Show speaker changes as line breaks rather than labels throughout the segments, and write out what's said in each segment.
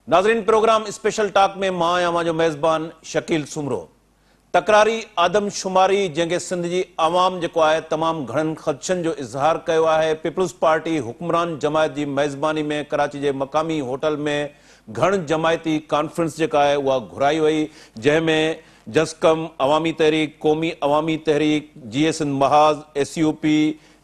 नाज़रीन, programme special talk में मां आहियां जो मेज़बान शकील सुमरो। तकरारी आदमशुमारी जंहिंखे सिंध जी आवाम जेको आहे तमामु घणनि ख़दशनि जो इज़हार कयो आहे। पीपल्स पार्टी हुक्मरान जमायत जी मेज़बानी में कराची जे मक़ामी होटल में घण जमायती कॉन्फ्रेंस जेका आहे उहा घुराई वई, जंहिंमें जसकम, अवामी तहरीक, क़ौमी अवामी तहरीक, GS महाज़, SUP,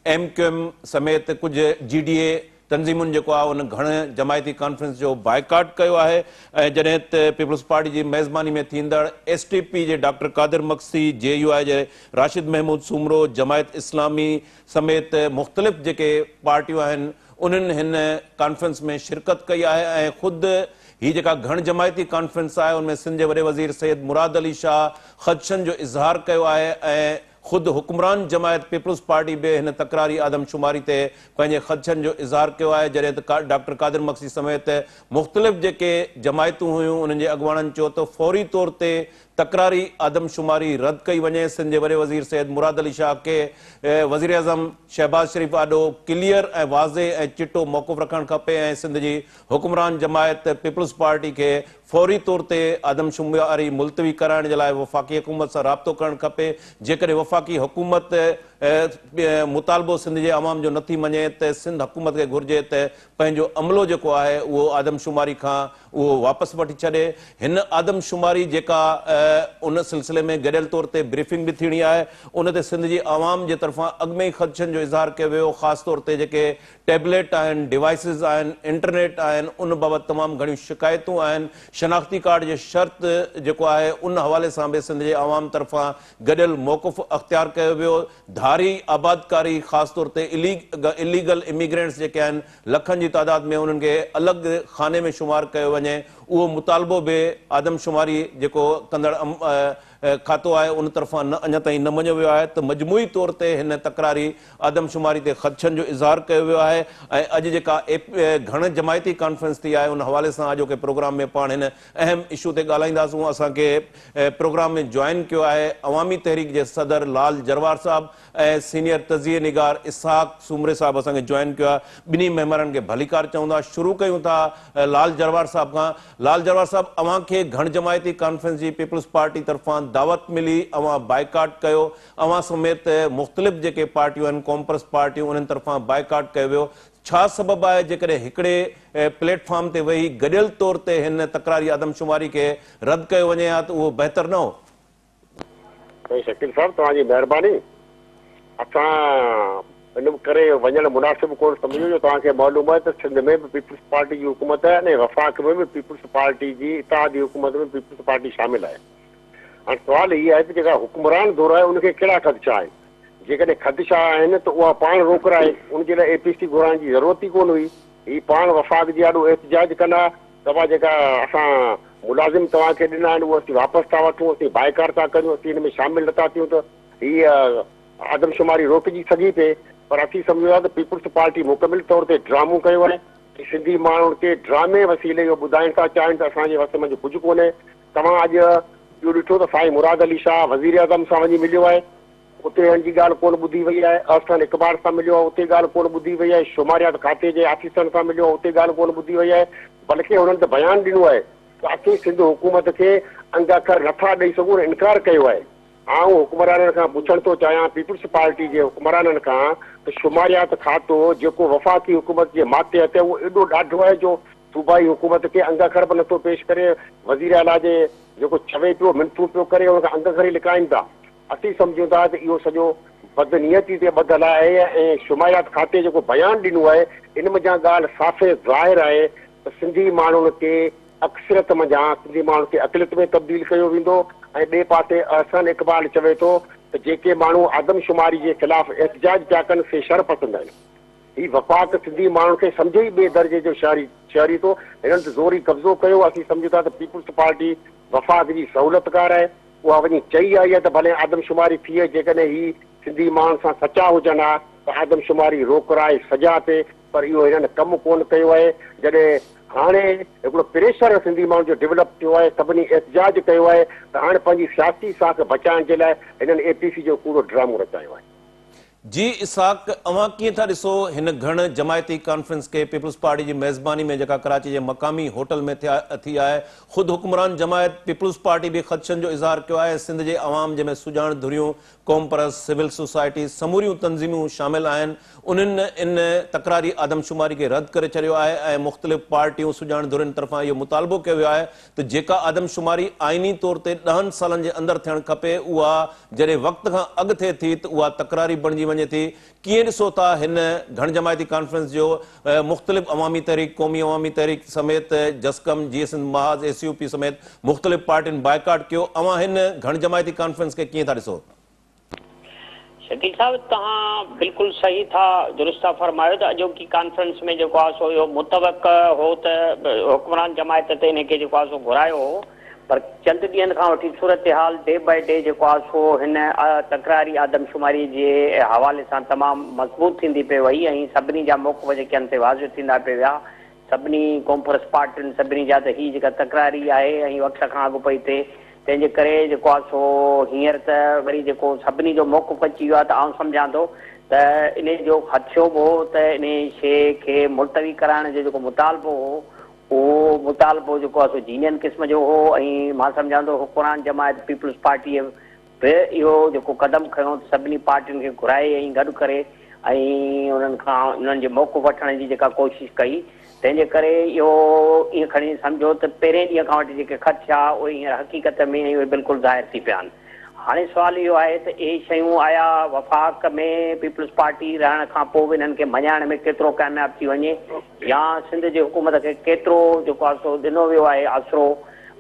MQM समेत कुझु GDA तंज़ीमुनि जेको आहे उन घणे जमायती कॉन्फ्रेंस जो बाइकाट कयो आहे। ऐं जॾहिं त पीपल्स पार्टी जी मेज़बानी में थींदड़ STP जे डॉक्टर कादिर मक्सी, JUI जे राशिद महमूद सुमरो, जमायत इस्लामी समेत मुख़्तलिफ़ जेके पार्टियूं आहिनि उन्हनि हिन कॉन्फ्रेंस में शिरकत कई आहे। ऐं ख़ुदि ही जेका घण जमायती कॉन्फ्रेंस आहे उनमें सिंध जे वॾे वज़ीर सैयद मुराद अली शाह ख़दशनि जो इज़हार कयो आहे। ऐं ख़ुदि हुक्मरान जमायत पीपल्स पार्टी बि हिन तकरारी आदमशुमारी ते पंहिंजे ख़दशनि जो इज़हार कयो आहे। जॾहिं त डॉक्टर कादिर मक्सी समेत मुख़्तलिफ़ जेके जमायतूं हुयूं उन्हनि जे अॻुवाणनि चयो त फौरी तौर ते तकरारी आदमशुमारी रद्द कई वञे। सिंध जे वॾे वज़ीर सैयद मुराद अली शाह खे वज़ीर आज़म शहबाज शरीफ़ आॾो क्लियर ऐं वाज़े ऐं चिटो मौक़ुफ़ रखणु खपे ऐं सिंध जी हुक्मरान जमायत पीपल्स पार्टी खे फौरी तौर ते आदमशुमारी मुलतवी कराइण जे लाइ वफ़ाक़ी हुकूमत सां राब्तो करणु खपे। जेकॾहिं वफ़ाक़ी हुकूमत मुतालबो सिंध जे अवाम जो नथी मञे त सिंध हुकूमत खे घुर्जे त पंहिंजो अमलो जेको आहे उहो आदमशुमारी खां उहो वापसि वठी छॾे। हिन आदमशुमारी जेका उन सिलसिले में गॾियल तौर ते ब्रीफिंग बि थीणी आहे। उन ते सिंध जी आवाम जे तरफ़ां अॻु में ई ख़दशनि जो इज़हार कयो वियो। ख़ासि तौर ते जेके टैबलेट आहिनि, डिवाइसिस आहिनि, इंटरनेट आहिनि, उन बाबति तमामु घणियूं शिकायतूं आहिनि। शनाख़्ती कार्ड जे शर्त जेको आहे उन हवाले सां बि सिंध जे आवाम तरफ़ां गॾियल मौक़ुफ़ अख़्तियार कयो वियो। धारी आबादकारी ख़ासि तौर ते इलीगल इमिग्रेंट्स जेके आहिनि लखनि जी तादाद में उन्हनि खे अलॻि खाने में शुमार कयो वञे, उहो मुतालबो बि आदमशुमारी जेको कंदड़ खातो आहे उन तरफ़ां अञा ताईं न मञियो वियो आहे। त मजमूई तौर ते हिन तकरारी आदमशुमारी ते ख़दशनि जो इज़हार कयो वियो आहे। ऐं अॼु जेका घण जमायती कॉन्फ्रेंस थी आहे उन हवाले सां अॼोके प्रोग्राम में पाण हिन अहम इशू ते ॻाल्हाईंदासूं। असांखे प्रोग्राम में जॉइन कयो आहे अवामी तहरीक जे सदर लाल जरवार साहब ऐं सीनियर तज़िये निगार इसहाक सुमरे साहब असांखे जॉइन कयो आहे। ॿिन्ही महिमाननि खे भलीकार चवंदा। शुरू कयूं था लाल जरवार साहब खां। लाल जरवार साहब, अव्हांखे घण जमायती कॉन्फ्रेंस जी पीपल्स पार्टी तरफ़ां दावत मिली, अव्हां बाइकाट कयो, अव्हां समेत मुख़्तलिफ़ जेके पार्टियूं आहिनि कॉम्प्रेस पार्टियूं उन्हनि तरफ़ां बाइकाट कयो वियो। छा सबबु आहे जेकॾहिं हिकिड़े प्लेटफॉर्म ते वेही गॾियल तौर ते हिन तकरारी आदमशुमारी खे रद्द कयो वञे हा त उहो बहितर न हो?
शकील साहब, तव्हांजी महिरबानी। असां इन करे वञणु मुनासिब कोन सम्झो जो तव्हांखे मालूम आहे त सिंध में बि पीपल्स पार्टी जी हुकूमत आहे ऐं वफ़ाक़ में बि पीपल्स पार्टी जी इत्तेहादी हुकूमत में पीपल्स पार्टी शामिल आहे। हाणे सुवाल इहो आहे त जेका हुक्मरान दौर आहे उनखे कहिड़ा ख़दशा आहिनि। जेकॾहिं ख़दशा आहिनि त उहा पाण रोकराए, उनजे लाइ APC घुराइण जी ज़रूरत ई कोन हुई। ही पाण वफ़ाक़ जी ॾाढो एहतिजाज कंदा। तव्हां जेका असां मुलाज़िम तव्हांखे ॾिना आहिनि उहे असीं वापसि था वठूं, असीं बाइकाट था कयूं, असीं हिन में शामिल नथा थियूं त हीअ आदमशुमारी रोकिजी सघी पए। पर असीं सम्झो था त पीपल्स पार्टी मुकमिल तौर ते ड्रामो कयो आहे। सिंधी माण्हुनि खे ड्रामे वसीले इहो ॿुधाइण था चाहिनि त असांजे वस में कुझु कोन्हे। तव्हां अॼु इहो ॾिठो त साईं मुराद अली शाह वज़ीर आज़म सां वञी मिलियो आहे, उते हिन जी ॻाल्हि कोन ॿुधी वई आहे। अहसन इक़बाल सां मिलियो आहे, उते ॻाल्हि कोन ॿुधी वई आहे। शुमारियात खाते जे ऑफिसरनि सां मिलियो आहे, उते ॻाल्हि कोन ॿुधी वई आहे। बल्कि हुननि त बयानु ॾिनो आहे त असीं सिंध हुकूमत खे अंगाखर नथा ॾेई सघूं, इनकार कयो आहे। आउं हुक्मराननि खां पुछणु थो चाहियां, पीपल्स पार्टी जे हुक्मराननि खां, त शुमारियात खातो जेको वफ़ाक़ी हुकूमत जे माते अचे उहो एॾो ॾाढो आहे जो सूबाई हुकूमत खे अंगाखर बि नथो पेश करे। वज़ीर आला जे जेको चवे पियो मिनतूं पियो करे उनखां अंगाखर ई लिकाइनि था। असीं सम्झूं था त इहो सॼो बदनियती ते ॿधल आहे। ऐं शुमारियात खाते जेको बयानु ॾिनो आहे इन मथां ॻाल्हि साफ़े ज़ाहिर आहे त सिंधी माण्हुनि खे अक्सरियत मञा सिंधी माण्हुनि खे अक़लियत में तब्दील कयो वेंदो। ऐं ॿिए पासे अहसन इक़बाल चवे थो त जेके माण्हू आदमशुमारी जे ख़िलाफ़ एहतिजाज पिया कनि से शरपसंद आहिनि। ही वफ़ाक़ सिंधी माण्हुनि खे सम्झे ई ॿिए दर्जे जो शहरी थो। हिननि त ज़ोरी कब्ज़ो कयो। असीं सम्झूं था त पीपल्स पार्टी वफ़ाक़ जी सहूलियतकार आहे। उहा वञी चई आई आहे त भले आदमशुमारी थिए, जेकॾहिं ही सिंधी माण्हुनि सां सचा हुजनि हा त आदमशुमारी रोकराए सजा थिए। पर इहो हिननि कमु कोन कयो आहे। जॾहिं हाणे हिकिड़ो प्रेशर सिंधी माण्हुनि जो डेवलप थियो आहे, सभिनी एहतिजाज कयो आहे त हाणे पंहिंजी सियासी साख बचाइण जे लाइ हिननि APC जो पूरो ड्रामो रचायो आहे।
जी इसाक अवां कीअं था ॾिसो हिन घण जमायती कॉन्फ्रेंस के पीपल्स पार्टी की मेज़बानी में जेका कराची के मकामी होटल में थी है खुद हुक्मरान जमायत पीपल्स पार्टी भी ख़दशनि जो इज़हार किया है सिंध के अवाम जंहिंमें सुजान धुरियूं क़ौम परस्त सिविल सोसाइटी समूरियूं तंज़ीमूं शामिल आहिनि उन्हनि इन तकरारी आदमशुमारी के रद्द करे छॾियो आहे ऐं मुख़्तलिफ़ पार्टियूं सुजान धुरियुनि तरफ़ां इहो मुतालबो कयो वियो आहे त जेका आदमशुमारी आइनी तौर ते 10 सालनि जे अंदरि थियणु खपे उहा जॾहिं वक़्त खां अॻु थिए थी त उहा तकरारी बणिजी वञे थी कीअं ॾिसो था हिन घण जमायती कॉन्फ्रेंस जो मुख़्तलिफ़ अवामी तहरीक क़ौमी अवामी तहरीक समेत जसकम GSM महाज SUP समेत मुख़्तलिफ़ पार्टियुनि बाइकाट कियो अवां हिन घण जमायती कॉन्फ्रेंस के कीअं था ॾिसो
शकील साहब तव्हां बिल्कुल सही था दुरुस्त था फरमायो त अॼोकी कॉन्फ्रेंस में जेको आहे सो इहो मुतवक़ हो त हुक्मरान जमायत ते हिनखे जेको आहे सो घुरायो हो पर चंद ॾींहंनि खां वठी सूरत हाल डे बाय डे जेको आहे सो हिन तकरारी आदमशुमारी जे हवाले सां तमामु मज़बूत थींदी पई वई ऐं सभिनी जा मौक़िफ़ जेके आहिनि वाज़िह थींदा पिया विया सभिनी कॉन्फ्रेंस पार्टियुनि सभिनी जा त हीअ जेका तकरारी आहे ऐं वक़्त खां अॻु पई थिए तंहिंजे करे जेको आहे सो हींअर त वरी जेको सभिनी जो मौक़िफ़ अची वियो आहे त आउं सम्झां थो त इन जो ख़दशो बि हो त इन शइ खे मुलतवी कराइण जो जेको मुतालबो हो उहो मुतालबो जेको आहे सो जीनियन क़िस्म जो हो ऐं मां सम्झां थो हुक्मरान जमायत पीपल्स पार्टीअ बि इहो जेको क़दम खयो सभिनी पार्टियुनि खे घुराए ऐं गॾु करे ऐं उन्हनि खां उन्हनि जे मौक़िफ़ वठण जी जेका कोशिशि कई तंहिंजे करे इहो ईअं खणी सम्झो त पहिरें ॾींहं खां वठी जेके ख़दशा उहे हींअर हक़ीक़त में उहे बिल्कुलु ज़ाहिर थी पिया आहिनि हाणे सुवाल इहो आहे त इहे शयूं आया वफ़ाक़ में पीपल्स पार्टी रहण खां पोइ बि हिननि खे मञाइण में केतिरो कामयाबु थी वञे या सिंध जी हुकूमत खे केतिरो जेको आहे सो ॾिनो वियो आहे आसिरो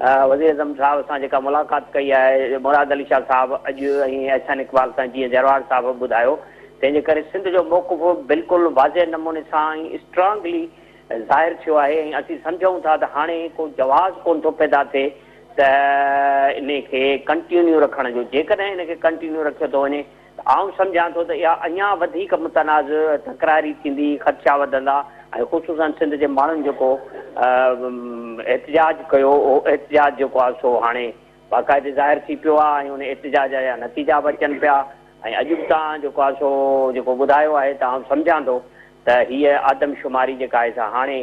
वज़ीर आज़म साहिब सां जेका मुलाक़ात कई आहे मुराद अली शाह साहिब अॼु ऐं अहसान इक़बाल सां जीअं जरवार साहिब ॿुधायो तंहिंजे करे सिंध जो मौक़िफ़ बिल्कुलु वाज़े नमूने सां ऐं स्ट्रांगली ज़ाहिर थियो आहे ऐं असीं सम्झूं था त हाणे को जवाज़ कोन थो पैदा थिए त इन खे कंटिन्यू रखण जो जेकॾहिं इनखे कंटिन्यू रखियो थो वञे त आउं सम्झां थो त इहा अञा वधीक मुतनाज़ तकरारी थींदी ख़दशा वधंदा ऐं ख़ुशूसन सिंध जे माण्हुनि जेको एहतजाज कयो उहो एहतजाज जेको आहे सो हाणे बाक़ाइदे ज़ाहिर थी पियो आहे ऐं उन एहतजाज जा नतीजा बि अचनि पिया ऐं अॼु बि तव्हां जेको आहे सो जेको ॿुधायो आहे त आउं सम्झां थो त हीअ आदमशुमारी जेका आहे सा हाणे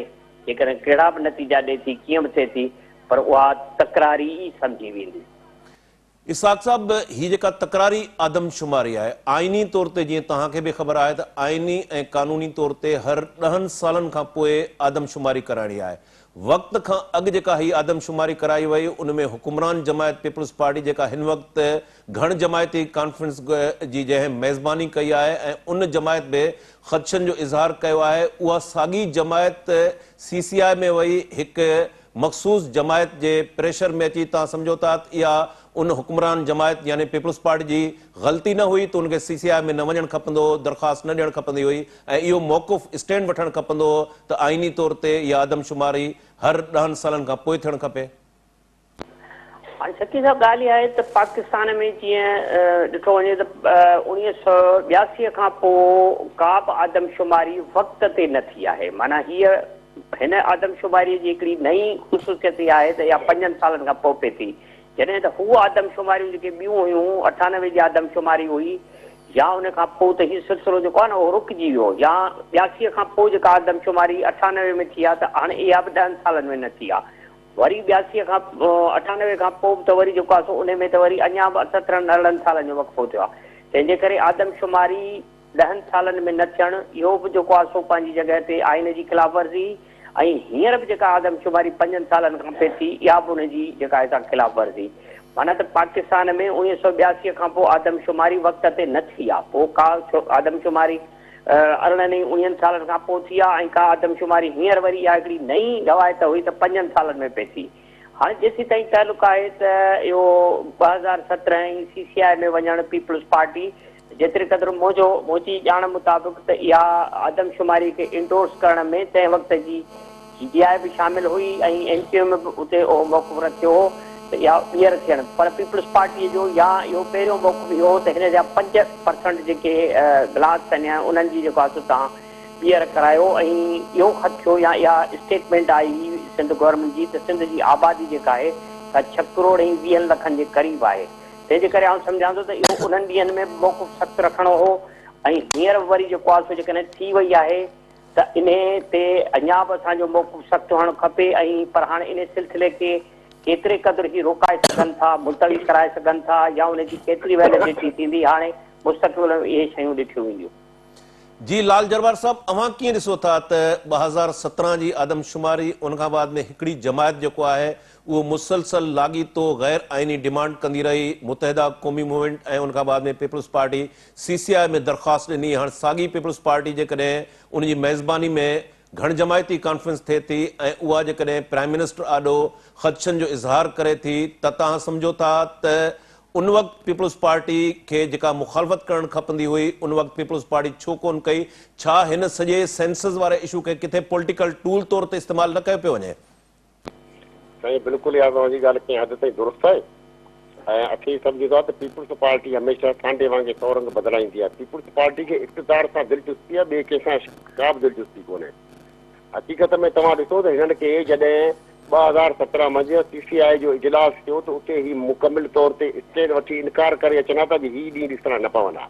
जेकॾहिं कहिड़ा बि नतीजा ॾिए थी कीअं बि थिए थी पर उहा तकरारी ई सम्झी वेंदी
इसाक साहब ही जेका तकरारी आदमशुमारी है आइनी तौर ते जीअं तव्हांखे बि ख़बर आहे त आइनी ऐं कानूनी तौर ते हर 10 सालनि खां पोइ आदमशुमारी कराइणी आहे वक़्त खां अॻु जेका ही आदमशुमारी कराई वई उनमें हुक्मरान जमायत पीपल्स पार्टी जेका हिन वक़्तु घण जमायती कॉन्फ्रेंस जी जंहिं मेज़बानी कई आहे ऐं उन जमायत बि ख़दशनि जो इज़हार कयो आहे उहा साॻी जमायत CCI में वई हिकु मखसूस जमायत जे प्रेशर में अची तव्हां सम्झो था इहा उन हुक्मरान जमायत यानी पीपल्स पार्टी जी ग़लती न हुई त उनखे CCI में न वञणु खपंदो दरख़्वास्त न ॾियणु खपंदी हुई ऐं इहो मौक़िफ़ स्टैंड वठणु खपंदो हो त आइनी तौर ते इहा आदमशुमारी हर 10 सालनि खां पोइ थियणु खपे
हाणे सची साहिब ॻाल्हि इहा आहे त पाकिस्तान में जीअं ॾिठो वञे त 1982 खां पोइ का बि आदमशुमारी वक़्त ते न थी आहे माना हीअ हिन आदमशुमारीअ जी हिकिड़ी नई ख़ुशूसियत इहा आहे त इहा 5 सालनि खां पोइ पई थी जॾहिं त हू आदमशुमारियूं जेके ॿियूं हुयूं 98 जी आदमशुमारी हुई या उन खां पोइ त हीउ सिलसिलो जेको आहे न उहो रुकिजी वियो या 82 खां पोइ जेका आदमशुमारी 98 में थी आहे त हाणे इहा बि 10 सालनि में न थी आहे वरी 82 खां 98 खां पोइ त वरी जेको आहे सो उन में त वरी अञा बि 17-18 सालनि जो वक़्फ़ो थियो आहे तंहिंजे करे आदमशुमारी 10 सालनि में न थियणु इहो बि जेको आहे सो पंहिंजी जॻह ते आइन जी ख़िलाफ़ वर्ज़ी ऐं हींअर बि जेका आदमशुमारी 5 सालनि खां पई थी इहा बि उनजी जेका आहे सा ख़िलाफ़ वर्ज़ी माना त पाकिस्तान में 1982 खां पोइ आदमशुमारी वक़्त ते न थी आहे पोइ का आदमशुमारी 19 सालनि खां पोइ थी आहे ऐं का आदमशुमारी हींअर वरी इहा हिकिड़ी नई रवायत हुई त 5 सालनि में पई थी हाणे जेसीं ताईं तालुक़ु आहे त इहो 2017 ऐं CCI में वञणु पीपल्स पार्टी जेतिरे क़दुरु मुंहिंजी ॼाण मुताबिक़ त इहा आदमशुमारी खे इंडोर्स करण में तंहिं वक़्त जी CCI बि शामिल हुई ऐं MPO में बि उते उहो मौक़िफ़ रखियो हो त इहा ॿीहर थियणु पर पीपल्स पार्टीअ जो या इहो पहिरियों मौक़िफ़ इहो हो त हिन जा 5% जेके गिलास आहिनि उन्हनि जी जेको आहे सो तव्हां ॿीहर करायो ऐं इहो ख़दशो या इहा स्टेटमेंट आई सिंध गवर्नमेंट जी त सिंध जी आबादी जेका आहे सा 6 करोड़ ऐं 20 लखनि जे क़रीब आहे तंहिंजे करे आउं सम्झां थो त इहो उन्हनि ॾींहंनि में मौक़िफ़ सख़्तु रखिणो हो ऐं हींअर वरी जेको आहे सो जेकॾहिं थी वई आहे त इन ते अञा बि असांजो मौक़िफ़ सख़्तु हुअणु खपे। ऐं पर हाणे इन सिलसिले खे केतिरे क़दुरु ई रोकाए सघनि था, मुलतवी कराए सघनि था, या उनजी केतिरी वैलिडिटी थींदी, हाणे मुस्तक़बिल में इहे शयूं ॾिठियूं वेंदियूं।
जी लाल जरवार साहब, अवां कीअं ॾिसो था त 2017 जी आदमशुमारी उन खां बाद में हिकिड़ी जमायत जेको आहे उहो मुसलसल लाॻीतो गैर आइनी डिमांड कंदी रही, मुतहदा क़ौमी मूवमेंट ऐं उन खां बाद में पीपल्स पार्टी CCI में दरख़्वास्त ॾिनी। हाणे साॻी पीपल्स पार्टी जेकॾहिं उनजी मेज़बानी में घण जमायती कॉन्फ्रेंस थिए थी ऐं उहा जेकॾहिं प्राइम मिनिस्टर आॾो ख़दशनि जो इज़हार करे थी त तव्हां सम्झो था त उन वक़्तु पीपल्स पार्टी खे जेका मुखालफ़त करणु खपंदी हुई उन वक़्तु पीपल्स पार्टी छो कोन कई? छा हिन सॼे सेंसस वारे इशू खे किथे पॉलिटिकल टूल तौर ते इस्तेमालु न कयो पियो वञे?
साईं बिल्कुलु इहा तव्हांजी ॻाल्हि कंहिं हद ताईं दुरुस्त आहे। ऐं असीं सम्झो था त पीपल्स पार्टी हमेशह सांडे वांगुरु सौ रंग बदिलाईंदी आहे। पीपल्स पार्टी खे इक़्तिदार सां दिलचस्पी आहे, ॿिए कंहिंसां का बि दिलचस्पी कोन्हे। हक़ीक़त में तव्हां ॾिसो त हिननि खे जॾहिं 2017 मंझि CCI जो इजलास थियो त उते ही मुकमिल तौर ते स्टेज वठी इनकार करे अचनि था त हीउ ॾींहुं ॾिसण न पवंदा।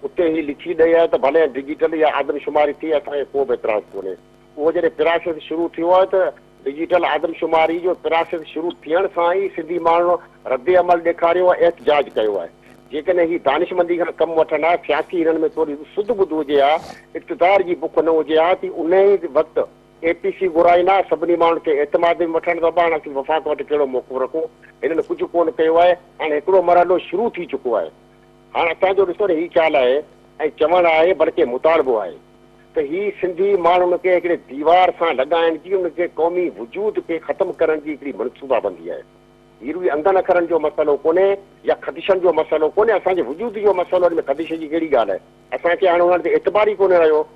उते ही लिखी ॾेई आहे त भले डिजिटल या आदमशुमारी थी, असांखे को बि एतिराज़ कोन्हे। उहो जॾहिं प्रोसेस शुरू थियो आहे त डिजिटल आदमशुमारी जो प्रोसेस शुरू थियण सां ई सिंधी माण्हू रद्द अमल ॾेखारियो आहे, एहतजाज कयो आहे। जेकॾहिं ही दानिशमंदी खां कमु वठनि हा, सियासी हिननि में थोरी सुध ॿुध हुजे हा, इक़्तिदार जी बुख न हुजे हा, त उन ई वक़्तु APC घुराईंदा, सभिनी माण्हुनि खे एतमाद में वठण दॿा, असीं वफ़ाक़ वटि कहिड़ो मौक़िफ़ रखूं। हिननि कुझु कोन कयो आहे। हाणे हिकिड़ो मरहलो शुरू थी चुको आहे। हाणे असांजो ॾिसो न हीउ ख़्यालु आहे ऐं चवणु आहे बल्कि मुतालबो आहे त ही सिंधी माण्हुनि खे हिकिड़े दीवार सां लॻाइण जी, उनखे क़ौमी वजूद खे ख़तमु करण जी हिकिड़ी मनसूबाबंदी आहे। हीउ रुॻी अंगनि अखरनि जो मसइलो कोन्हे या ख़दिशनि जो मसइलो कोन्हे, असांजे वजूद जो मसइलो। हिन में ख़दिश जी कहिड़ी ॻाल्हि आहे? असांखे हाणे हुननि ते एतबार ई कोन्हे रहियो।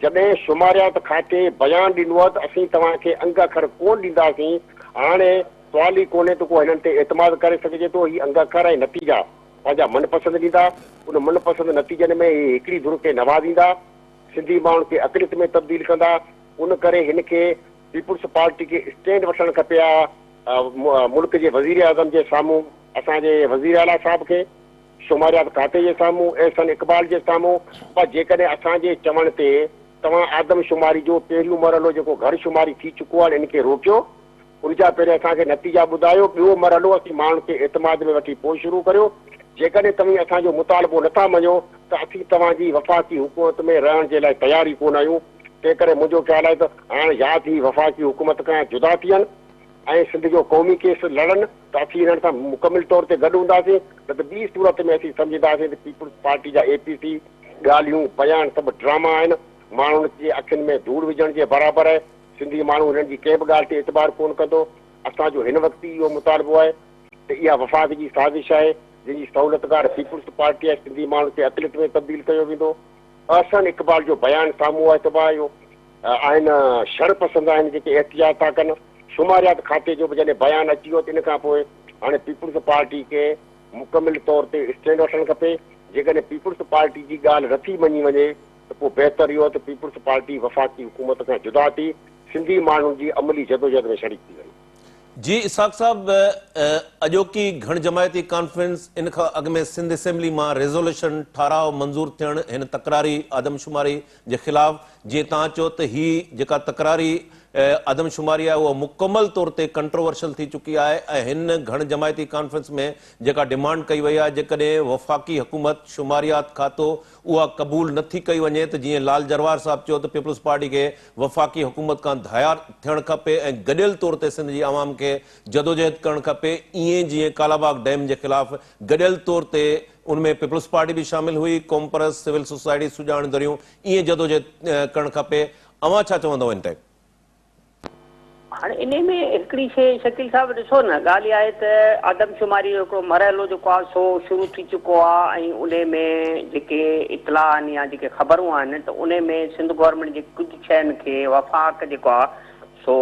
जॾहिं शुमारियात खाते बयानु ॾिनो आहे त असीं तव्हांखे अंग अखर कोन ॾींदासीं, हाणे सुवाल ई कोन्हे त को हिननि ते एतमाद करे सघिजे थो। हीअ अंग अखर ऐं नतीजा पंहिंजा मनपसंदि ॾींदा। उन मनपसंदि नतीजनि में हिकिड़ी धुर खे नवाज़ींदा, सिंधी माण्हुनि खे अक़लियत में तब्दील कंदा। उन करे हिन खे पीपल्स पार्टी खे स्टैंड वठणु खपे मुल्क जे वज़ीर आज़म जे साम्हूं, असांजे वज़ीर आला साहिब खे, शुमारियात खाते जे साम्हूं, एहसन इक़बाल जे साम्हूं। पर जेकॾहिं असांजे चवण ते तव्हां आदमशुमारी जो पहिरियों मरहलो जेको घर शुमारी थी चुको आहे, इन खे रोकियो, उनजा पहिरियों असांखे नतीजा ॿुधायो, ॿियो मरहलो असीं माण्हुनि खे एतमाद में वठी पोइ शुरू करियो। जेकॾहिं तव्हां असांजो मुतालबो नथा मञो त असीं तव्हांजी वफ़ाक़ी हुकूमत में रहण जे लाइ तयार ई कोन आहियूं। तंहिं करे मुंहिंजो ख़्यालु आहे त हाणे या थी वफ़ाक़ी हुकूमत खां जुदा थियनि ऐं सिंध जो क़ौमी केस लड़नि त असीं हिननि सां मुकमिल तौर ते गॾु हूंदासीं। न त ॿी सूरत में असीं सम्झंदासीं त पीपल्स पार्टी जा APC ॻाल्हियूं बयान सभु ड्रामा आहिनि, माण्हुनि जे अखियुनि में धूड़ विझण जे बराबरि आहे। सिंधी माण्हू हिननि जी कंहिं बि ॻाल्हि ते एतबार कोन कंदो। असांजो हिन वक़्तु इहो मुतालबो आहे त इहा वफ़ाक़ जी साज़िश आहे जंहिंजी सहूलियतगार पीपल्स पार्टी आहे। सिंधी माण्हुनि खे अक़लियत में तब्दील कयो वेंदो। अहसन इक़बाल जो बयानु साम्हूं आहे त इहो आहिनि शर पसंदि आहिनि जेके एहतिजाज था कनि। शुमारियात खाते जो बि जॾहिं बयानु अची वियो त इन खां पोइ हाणे पीपल्स पार्टी खे मुकमिल तौर ते स्टैंड वठणु खपे। जेकॾहिं पीपल्स पार्टी जी ॻाल्हि नथी मञी वञे त पोइ बहितर इहो त पीपल्स पार्टी वफ़ाक़ी हुकूमत खां जुदा थी सिंधी माण्हुनि जी अमली जदोजहद में शरीक थी वञे।
जी इसाक़ साहब, अॼोकी घण जमायती कॉन्फ्रेंस इन खां अॻु में सिंध असेंबली मां रेज़ोल्यूशन ठाराव मंज़ूर थियण हिन तकरारी आदमशुमारी जे ख़िलाफ़, जीअं तव्हां चयो त ही जेका तकरारी आदमशुमारी आहे उहा मुकमल तौर ते कंट्रोवर्शियल थी चुकी आहे ऐं हिन घण जमायती कॉन्फ्रेंस में जेका डिमांड कई वई आहे, जेकॾहिं वफ़ाक़ी हुकूमत शुमारियात खातो उहा क़बूल नथी कई वञे त जीअं लाल जरवार साहब चयो त पीपल्स पार्टी खे वफ़ाक़ी हुकूमत खां दायार थियणु खपे ऐं गॾियल तौर ते सिंध जी आवाम खे जदोजहद करणु खपे। ईअं जीअं कालाबाग डैम जे ख़िलाफ़ गॾियल तौर ते उनमें पीपल्स पार्टी भी शामिल हुई, कौम परस्त सिविल सोसाइटी सुजाणंदड़ियूं, ईअं जदोजहद करणु खपे। अवां छा चवंदव इन ते?
हाणे इन में हिकिड़ी शइ शकील साहब ॾिसो न, ॻाल्हि आहे त आदमशुमारी जो हिकिड़ो मरहलो जेको आहे सो शुरू थी चुको आहे ऐं उन में जेके इतला आहिनि या जेके ख़बरूं आहिनि त उन में सिंध गवर्नमेंट जे कुझु शयुनि खे वफ़ाक़ जेको आहे सो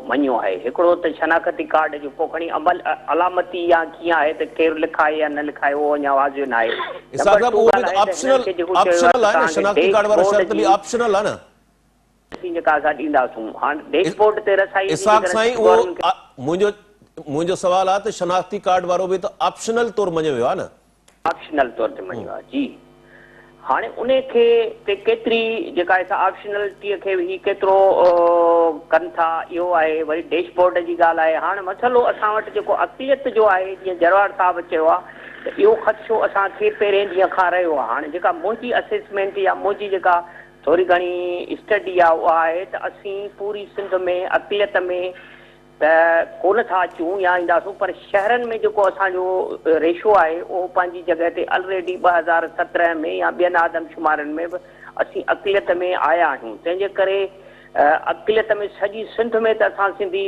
मञियो आहे। हिकिड़ो त शनाख़ती कार्ड जो को खणी अमल अलामती या कीअं आहे त केरु लिखाए या न लिखाए उहो अञा वाज़ियो न आहे।
शनाख़ती कार्ड वारो शर्त बि ऑप्शनल आहे न,
जेका असां ॾींदासूं। हाणे डैशबोर्ड ते रसाई
इसाक़ साईं मुंहिंजो सवाल आहे त शनाख़ती कार्ड वारो बि त ऑप्शनल तौर मञियो वियो आहे न?
ऑप्शनल तौर ते मञियो आहे जी। हाणे उन खे ते केतिरी जेका ऑप्शनलिटीअ खे ही केतिरो कनि था इहो आहे। वरी डैशबोर्ड जी ॻाल्हि आहे। हाणे मसइलो असां वटि जेको अक़लियत जो आहे, जीअं जरवार साहब चयो आहे त इहो ख़दशो असांखे पहिरें ॾींहं खां रहियो आहे। हाणे जेका मुंहिंजी असेसमेंट या मुंहिंजी जेका थोरी घणी स्टडी आहे उहा आहे त असीं पूरी सिंध में अक़लियत में त कोन था अचूं या ईंदासूं, पर शहरनि में जेको असांजो रेशो आहे उहो पंहिंजी जॻह ते ऑलरेडी 2017 में या ॿियनि आदमशुमारनि में बि असीं अक़लियत में आया आहियूं। तंहिंजे करे अक़लियत में सॼी सिंध में त असां सिंधी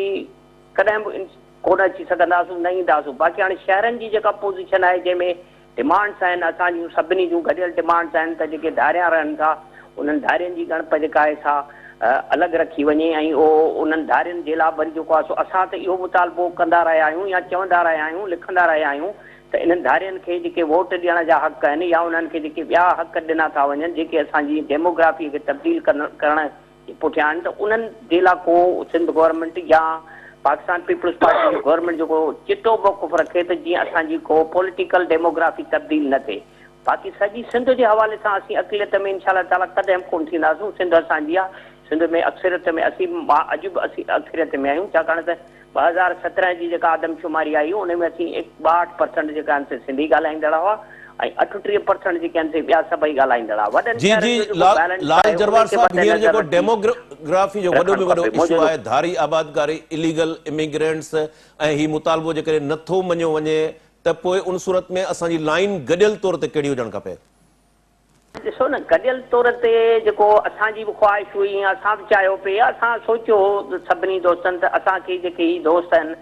कॾहिं बि कोन अची सघंदासूं, न ईंदासूं। बाक़ी हाणे शहरनि जी जेका पोज़ीशन आहे जंहिंमें डिमांड्स आहिनि असांजूं सभिनी जूं गॾियल डिमांड्स आहिनि त जेके धारियां रहनि था उन्हनि धारियुनि जी ॻणप जेका आहे सा अलॻि रखी वञे ऐं उन्हनि धारियुनि जे लाइ वरी जेको आहे सो असां त इहो मुतालबो कंदा रहिया आहियूं या चवंदा रहिया आहियूं, लिखंदा रहिया आहियूं त इन्हनि धारियुनि खे जेके वोट ॾियण जा हक़ आहिनि या उन्हनि खे जेके ॿिया हक़ ॾिना था वञनि जेके असांजी डेमोग्राफीअ खे तब्दील करण जे पुठियां आहिनि त उन्हनि जे लाइ को सिंध गवर्नमेंट या पाकिस्तान पीपल्स पार्टी जो गवर्नमेंट जेको चिटो मौक़ुफ़ रखे त जीअं असांजी को पॉलिटिकल डेमोग्राफी तब्दील न थिए। बाक़ी सॼी सिंध जे हवाले सां असीं अक़लियत में इंशाअल्लाह ताला कॾहिं बि कोन थींदासूं। सिंध असांजी आहे, सिंध में अक्सरियत में असीं अॼु बि असीं अक्सरियत में आहियूं, छाकाणि त 2017 जी जेका आदमशुमारी आई उन में असीं 62% जेका आहिनि सिंधी ॻाल्हाईंदड़ हुआ ऐं 38% जेके आहिनि ॿिया सभई ॻाल्हाईंदड़ हुआ। वॾनि
जी जी लाल जरवार साहब, हींअर जेको डेमोग्राफी जो वॾो में वॾो इशू आहे, धारी आबादकारी, इलीगल इमिग्रेंट्स ऐं ही मुतालबो जेकॾहिं नथो मञियो वञे त पोइ उन सूरत में असांजी लाइन गॾियल तौर ते कहिड़ी हुजणु खपे?
ॾिसो न, गॾियल तौर ते जेको असांजी बि ख़्वाहिश हुई, असां बि चाहियो पिया, असां सोचियो सभिनी दोस्तनि त असांखे जेके ही दोस्त आहिनि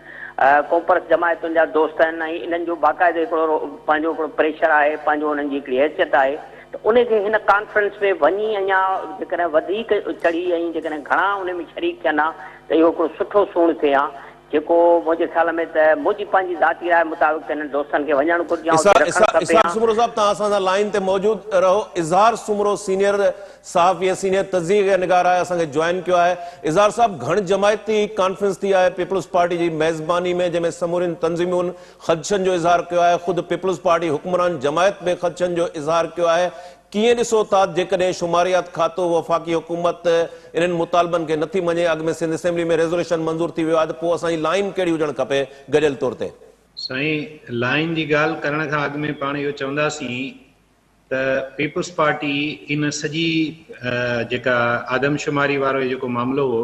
कॉपर्स जमायतुनि जा दोस्त आहिनि ऐं इन्हनि जो बाक़ाइदे हिकिड़ो पंहिंजो हिकिड़ो प्रेशर आहे, पंहिंजो उन्हनि जी हिकिड़ी हैसियत आहे त उनखे हिन कॉन्फ्रेंस में वञी अञा जेकॾहिं वधीक चढ़ी ऐं जेकॾहिं घणा उन में शरीक थियनि हा त इहो हिकिड़ो सुठो सूण थिए हा, जेको मुंहिंजे ख़्याल में त मुंहिंजी पंहिंजी ज़ाती राय मुताबिक़ हिननि दोस्तनि खे वञणु घुरिजे।
इज़हार सुमरो साहब, तव्हां असां सां लाइन ते मौजूद रहो। इज़हार सुमरो सीनियर सहाफ़ी, सीनियर तज़ीह निगार आहे, असांखे ज्वाइन कयो आहे। इज़हार साहब, घण जमायती कॉन्फ्रेंस थी आहे पीपल्स पार्टी जी मेज़बानी में, जंहिंमें समूरिन तंज़ीमुनि ख़दशनि जो इज़हार कयो आहे, ख़ुदि पीपल्स पार्टी हुक्मरान जमायत में ख़दशनि जो इज़हार कयो आहे। कीअं ॾिसो था जेकॾहिं शुमारियात खातो वफ़ाक़ी हुकूमत इन्हनि मुतालबनि खे नथी मञे, अॻु में सिंध असेंबली में रेज़ोल्यूशन मंज़ूर थी वियो आहे, त पोइ असांजी लाइन कहिड़ी हुजणु खपे गॾियल तौर ते?
साईं, लाइन जी ॻाल्हि करण खां अॻु में पाण इहो चवंदासीं त पीपल्स पार्टी इन सॼी जेका आदमशुमारी वारो जेको मामिलो हो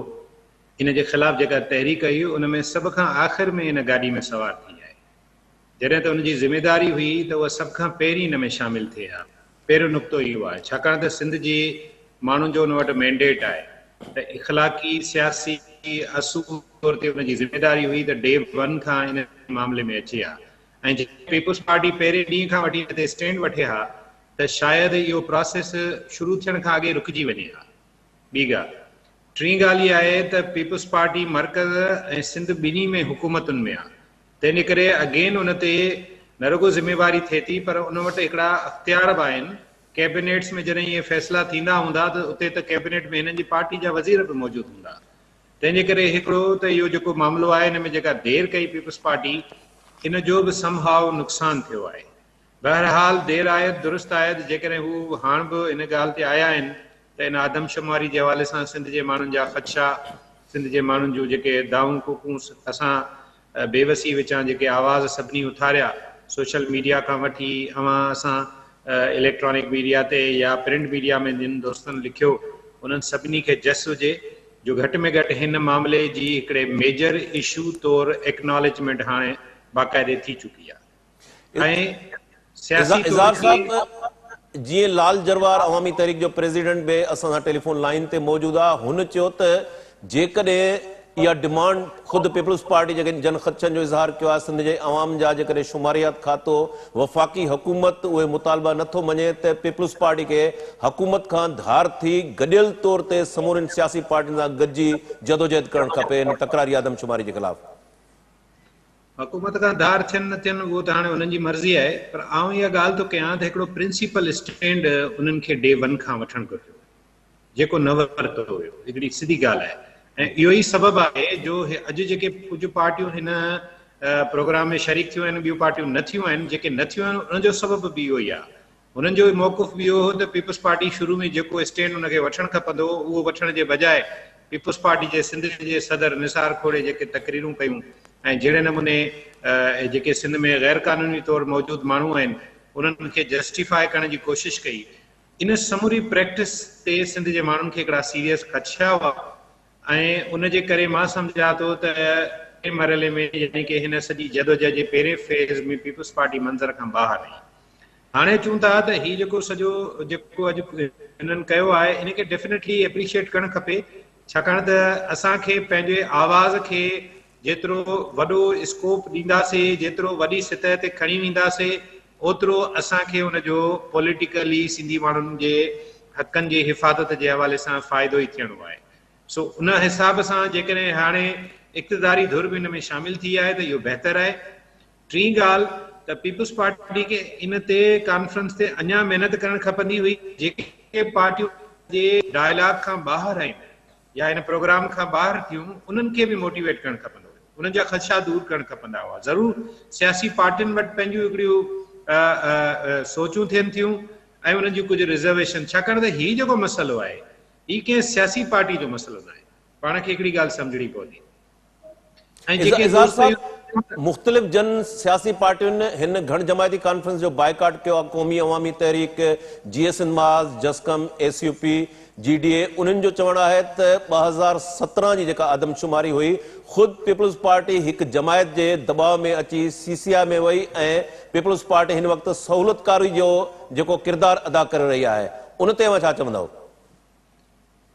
इन जे ख़िलाफ़ जेका तहरीक कई उन में सभ खां आख़िर में इन गाॾी में सवार थी आहे। जॾहिं त उनजी ज़िमेदारी हुई त उहा सभ खां पहिरीं इन में शामिल थिए हा। पहिरियों नुक़्तो इहो आहे, छाकाणि त सिंध जी माण्हुनि जो हुन वटि मैंडेट आहे त इख़लाक़ी सियासी असूल तौर ते उनजी ज़िमेदारी हुई त डे 1 खां इन मामले में अचे हा। ऐं पीपल्स पार्टी पहिरें ॾींहं खां वठी हिते स्टैंड वठे हा त शायदि इहो प्रोसेस शुरू थियण खां अॻे रुकिजी वञे हा। ॿी ॻाल्हि, टीं ॻाल्हि इहा आहे त पीपल्स पार्टी मर्कज़ ऐं सिंध ॿिन्ही में हुकूमतुनि में आहे, तंहिंजे करे अगेन उन ते न रुगो ज़िम्मेवारी थिए थी पर उन वटि हिकिड़ा अख़्तियार बि आहिनि। कैबिनेट्स में जॾहिं इहे फ़ैसिला थींदा हूंदा त उते त कैबिनेट में हिननि जी पार्टी जा वज़ीर बि मौजूदु हूंदा। तंहिंजे करे हिकिड़ो त इहो जेको मामिलो आहे हिन में जेका देरि कई पीपल्स पार्टी, इन जो बि समहाउ नुक़सानु थियो आहे। बहरहाल देरि आहे दुरुस्त आहे, जेकॾहिं हू हाणे बि इन ॻाल्हि ते आया आहिनि त इन आदमशुमारी जे हवाले सां सिंध जे माण्हुनि जा ख़दशा, सिंध जे माण्हुनि जूं जेके दाऊं कूकूं असां बेवसी विचां जेके आवाज़ सभिनी उथारिया, सोशल मीडिया खां वठी असां इलेक्ट्रॉनिक मीडिया ते या प्रिंट मीडिया में जिन दोस्तनि लिखियो, उन्हनि सभिनी खे जस हुजे जो घटि में घटि हिन मामले जी हिकिड़े मेजर इशू तौरु एक्नॉलेजमेंट हाणे बाक़ाइदे थी चुकी आहे। ऐं सियासी
जीअं लाल जरवार अवामी तहरीक जो प्रेसिडेंट बि असां सां टेलीफोन लाइन ते मौजूदु आहे, हुन चयो त जेकॾहिं इहा डिमांड ख़ुदि पीपल्स पार्टी जेके जन ख़दशनि जो इज़हार कयो आहे, सिंध जे अवाम जा जेकॾहिं शुमारियात खातो वफ़ाक़ी हुकूमत उहे मुतालबा नथो मञे त पीपल्स पार्टी खे हुकूमत खां धार थी गॾियल तौर ते समूरनि सियासी पार्टियुनि सां गॾिजी जदोजहद करणु खपे इन तकरारी आदमशुमारी जे ख़िलाफ़।
हुकूमत खां धार थियनि न थियनि उहो त हाणे उन्हनि जी मर्ज़ी आहे, पर आउं इहा ॻाल्हि थो कयां त हिकिड़ो प्रिंसिपल स्टैंड उन्हनि खे डे 1 खां वठणु घुरियो, जेको न वरितो हुयो। हिकिड़ी सिधी ॻाल्हि आहे ऐं इहो ई सबबु आहे जो अॼु जेके कुझु पार्टियूं हिन प्रोग्राम में शरीक थियूं आहिनि, ॿियूं पार्टियूं न थियूं आहिनि, जेके न थियूं आहिनि उनजो सबबु बि इहो ई आहे। उन्हनि जो मौक़िफ़ बि इहो हो त पीपल्स पार्टी शुरू में जेको स्टैंड उनखे वठणु खपंदो उहो वठण जे बजाए पीपल्स पार्टी जे सिंध जे सदर निसार खोड़े जेके तकरीरूं कयूं ऐं जहिड़े नमूने जेके सिंध में गैर क़ानूनी तौर मौजूद माण्हू आहिनि उन्हनि खे जस्टिफाई करण जी कोशिश कई। इन समूरी प्रैक्टिस ते सिंध जे माण्हुनि खे हिकिड़ा सीरियस ख़दशा हुआ ऐं उन जे करे मां सम्झां थो त मरहले में यानी कि हिन सॼी जदोजहद जे पहिरें फेज़ में पीपल्स पार्टी मंज़र खां ॿाहिरि आई। हाणे चऊं था त हीउ जेको सॼो जेको अॼु हिननि कयो आहे इनखे डेफिनेटली एप्रिशिएट करणु खपे, छाकाणि त असांखे पंहिंजे आवाज़ खे जेतिरो वॾो स्कोप ॾींदासीं, जेतिरो वॾी सतह ते खणी वेंदासीं, ओतिरो असांखे उनजो पॉलिटिकली सिंधी माण्हुनि जे हक़नि जी हिफ़ाज़त जे हवाले सां फ़ाइदो ई थियणो आहे। सो उन हिसाब सां जेकॾहिं हाणे इक़्तिदारी धुर बि हिन में शामिल थी आहे त इहो बहितर आहे। टी ॻाल्हि त पीपल्स पार्टी खे इन ते कॉन्फ्रेंस ते अञा महिनत करणु खपंदी हुई। जेके पार्टियूं जे डायलॉग खां ॿाहिरि आहिनि या इन प्रोग्राम खां ॿाहिरि थियूं उन्हनि खे बि मोटिवेट करणु खपंदो हुयो, उन्हनि जा ख़दशा दूर करणु खपंदा हुआ। ज़रूरु सियासी पार्टियुनि वटि पंहिंजूं हिकिड़ियूं सोचूं थियनि थियूं ऐं उन्हनि जूं कुझु रिज़र्वेशन, छाकाणि त हीउ जेको मसइलो आहे हीउ कंहिं सियासी पार्टी जो मसइलो न आहे, पाण खे हिकिड़ी ॻाल्हि सम्झणी पवंदी। ऐं जेके
इज़हार
दोस्त
साहब मुख़्तलिफ़ जन सियासी पार्टियुनि हिन घण जमायती कॉन्फ्रेंस जो बाइकाट कयो आहे। क़ौमी अवामी तहरीक, GS इंदमाज़, जसकम, SUP, GDA, उन्हनि जो चवणु आहे त 2017 जी जेका आदमशुमारी हुई ख़ुदि पीपल्स पार्टी हिकु जमायत जे दबाव में अची CCI में वई ऐं पीपल्स पार्टी हिन वक़्तु सहूलियतकारी जो जेको किरदारु अदा करे रही आहे, उन ते छा चवंदव?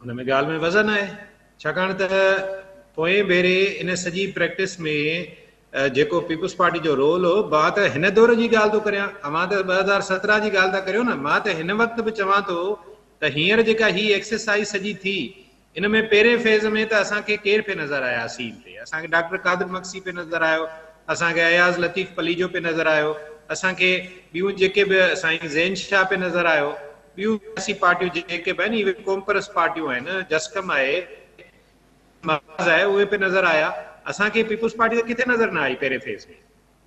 हुन में ॻाल्हि में वज़न आहे, छाकाणि त पोएं भेरे इन सॼी प्रैक्टिस में जेको पीपल्स पार्टी जो रोल हो, मां त हिन दौर जी ॻाल्हि थो करियां, मां त 2017 जी ॻाल्हि था करियो न, मां त हिन वक़्तु बि चवां थो त हींअर जेका ही एक्सरसाइज सॼी थी इन में पहिरें फेज़ में त असांखे केरु पिए नज़र आया सीन ते, असांखे डॉक्टर कादिर मक्सी पे नज़र आयो, असांखे अयाज़ लतीफ़ पलीजो पे नज़र आयो, असांखे ॿियूं जेके बि साईं ज़ैन शाह पे नज़र आयो, ॿियूं सियासी पार्टियूं जेके बि आहिनि, इवन कॉम्परस पार्टियूं आहिनि, जसकम आहे, आहे, उहे पे नज़र आया। असांखे पीपल्स पार्टी त किथे नज़र न आई पहिरें फेज़ में,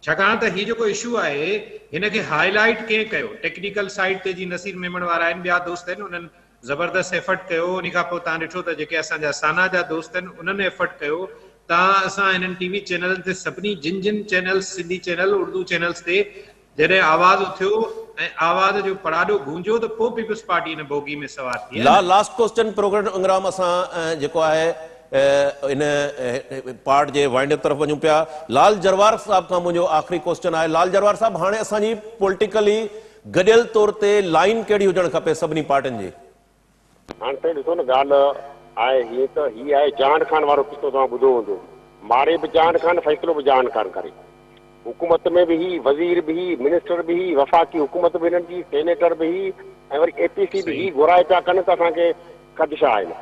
छाकाणि त हीउ जेको इशू आहे हिनखे हाईलाइट कंहिं कयो, टेक्निकल साइड ते जी नसीर मेमण वारा आहिनि, ॿिया दोस्त आहिनि, उन्हनि ज़बरदस्त एफर्ट कयो। उन खां पोइ तव्हां ॾिठो त जेके असांजा साना जा दोस्त आहिनि उन्हनि एफर्ट कयो। असां हिननि TV चैनलनि ते सभिनी जिन channels, Sindhi channel, Urdu channels ते जॾहिं आवाज़ उथियो ऐं आवाज़ जो पड़ाडो गूंजियो त पोइ पीपल्स पार्टी इन बोगी में सवार थी।
लास्ट क्वेश्चन प्रोग्राम असां जेको आहे इन पार्ट जे वाइंड तरफ़ वञूं पिया। लाल जरवार साहब खां मुंहिंजो आख़िरी क्वेश्चन आहे। लाल जरवार साहब, हाणे असांजी पॉलिटिकली गॾियल तौर ते लाइन कहिड़ी हुजणु खपे सभिनी पार्टियुनि जी?
हाणे त ॾिसो न, ॻाल्हि आहे हीअ त हीअ आहे जान खान वारो किस्तो तव्हां ॿुधो हूंदो, मारे बि जान खान, फ़ैसिलो बि जान खान करे। हुकूमत में बि ही, वज़ीर बि ही, मिनिस्टर बि ही, वफ़ाक़ी हुकूमत बि हिननि जी, सेनेटर बि ही, ऐं वरी APC बि ही घुराए पिया कनि त असांखे ख़दशा आहिनि।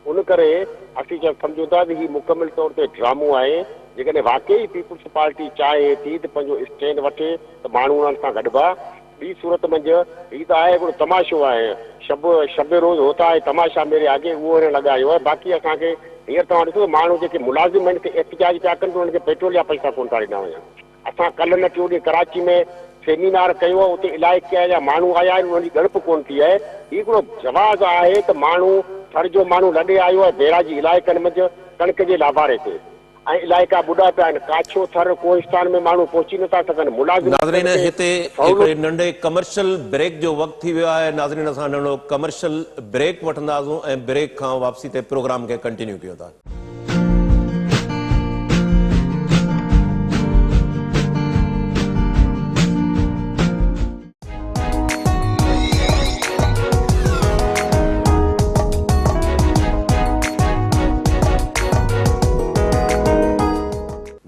उन करे असीं सम्झूं था त हीउ मुकमिल तौर ते ड्रामो आहे। जेकॾहिं वाकई पीपल्स पार्टी चाहे थी त पंहिंजो स्टैंड वठे त माण्हू उन्हनि सां गॾिबा। ॿी सूरत मंझि हीउ त आहे हिकिड़ो तमाशो आहे, शब रोज़ होता है तमाशा मेरे आगे, उहो हिन लॻायो आहे। बाक़ी असांखे हींअर तव्हां ॾिसो माण्हू जेके मुलाज़िम आहिनि एहतिजाज पिया कनि त उन्हनि खे पेट्रोल जा पैसा कोन था ॾिना वञनि। असां कल्ह न टियों ॾींहुं कराची में सेमिनार कयो आहे, उते इलाइक़े जा माण्हू आया आहिनि, उन्हनि जी ॻणप कोन थी आहे। हीउ हिकिड़ो जवाज़ आहे त माण्हू थर जो माण्हू लॾे आयो आहे बैराजी इलाइक़नि मंझि कणिक जे लाभारे ते, ऐं इलाइक़ा ॿुॾा पिया आहिनि। काछो, थर, कोहिस्तान में माण्हू पहुची नथा सघनि। मुलाज़िम
नाज़रीन, हिते हिकिड़े नंढे कमर्शियल ब्रेक जो वक़्तु थी वियो आहे। नाज़रीन, असां नंढो कमर्शियल ब्रेक वठंदासीं ऐं ब्रेक खां वापसी ते प्रोग्राम खे कंटिन्यू कयूं था।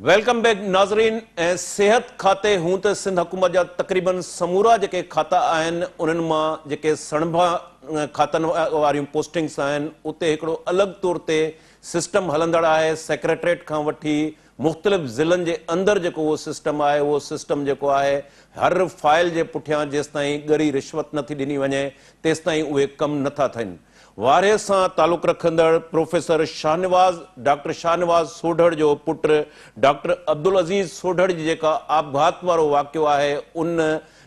वेलकम बैक नाज़रीन। सेहत खाते हूं त सिंध हुकूमत जा तक़रीबन समूरा जेके खाता आहिनि उन्हनि मां जेके सणभा खातनि वारियूं पोस्टिंग्स आहिनि उते हिकिड़ो अलॻि तौर ते सिस्टम हलंदड़ आहे। सेक्रेटरेट खां वठी मुख़्तलिफ़ ज़िलनि जे अंदरि जेको उहो सिस्टम आहे, उहो सिस्टम जेको आहे हर फाइल जे पुठियां जेसि ताईं ॻरी रिश्वत नथी ॾिनी वञे तेसि ताईं उहे कमु नथा थियनि। वारे सां तालुक़ रखंदड़ प्रोफेसर शाहनवाज़, डॉक्टर शाहनवाज़ सोढड़ जो पुटु डॉक्टर अब्दुल अज़ीज़ सोढड़ जी जेका आपघात वारो वाक़ियो आहे उन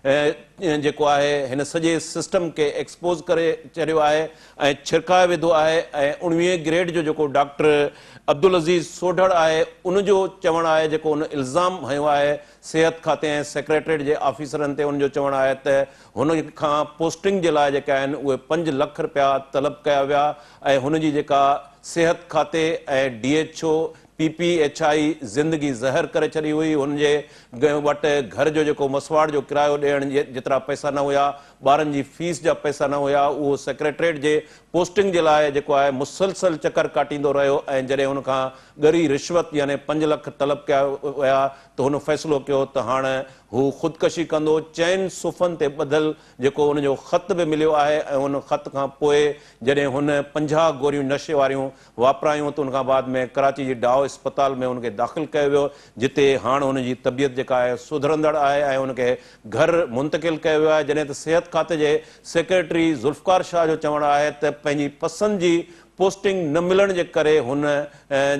जेको आहे हिन सॼे सिस्टम खे एक्सपोज़ करे छॾियो आहे ऐं छिरकाए विधो आहे। ऐं 19 ग्रेड जो जेको डॉक्टर अब्दुल अज़ीज़ सोढड़ आहे उनजो चवणु आहे, जेको उन इल्ज़ाम हयो आहे सिहत खाते ऐं सेक्रेटरीट जे ऑफिसरनि ते, उनजो चवणु आहे त हुन खां पोस्टिंग जे लाइ जेके आहिनि उहे 5 लख रुपया तलब कया विया ऐं हुनजी जेका सिहत खाते ऐं DHO PPHI ज़िंदगी ज़हर करे छॾी हुई। हुनजे वटि घर जो जेको मसवाड़ जो किरायो ॾियण जेतिरा पैसा न हुया, ॿारनि जी फीस जा पैसा न हुया, उहो सेक्रेटरीट जे पोस्टिंग जे लाइ जेको आहे मुसलसल चकर काटींदो रहियो ऐं जॾहिं हुन खां ॻरी रिश्वत यानी 5 लख तलब कया विया त हुन फ़ैसिलो कयो त हाणे हू ख़ुदकशी कंदो। 4 सुफ़नि ते ॿधल जेको हुनजो ख़त बि मिलियो आहे ऐं हुन ख़त खां पोइ जॾहिं हुन 50 गोरियूं नशे वारियूं वापरायूं त उनखां बाद में कराची जी डाउ अस्पताल में हुनखे दाख़िल कयो वियो, जिते हाणे हुनजी तबियत जेका आहे सुधरंदड़ आहे ऐं हुनखे घर मुंतक़िल कयो वियो आहे। जॾहिं त सिहत खाते जे सेक्रेटरी ज़ुल्फ़कार शाह जो चवणु आहे त पंहिंजी पसंदि जी पोस्टिंग न मिलण जे करे हुन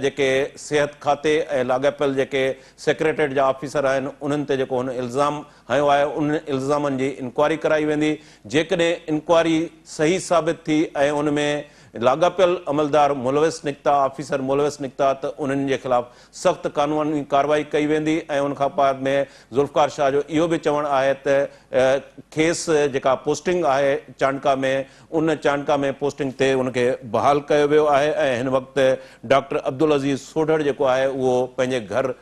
जेके सिहत खाते ऐं लाॻापियल जेके सेक्रेटरीट जा ऑफिसर आहिनि उन्हनि ते जेको हुन इल्ज़ाम हयो आहे उन इल्ज़ामनि जी इंक्वायरी कराई वेंदी। जेकॾहिं इंक्वायरी सही साबित थी ऐं उन में लाॻापियल अमलदार मुलविस निकिता, ऑफिसर मुलविस निकिता त उन्हनि जे ख़िलाफ़ सख़्त कानूनी कार्रवाई कई वेंदी। ऐं उनखां बाद में ज़ुल्फ़कार शाह जो इहो बि चवणु आहे त खेस जेका पोस्टिंग आहे चांडका में, उन चांडका में पोस्टिंग ते उनखे बहाल कयो वियो आहे ऐं हिन वक़्तु डॉक्टर अब्दुल अज़ीज़ सोढड़ जेको आहे उहो पंहिंजे घर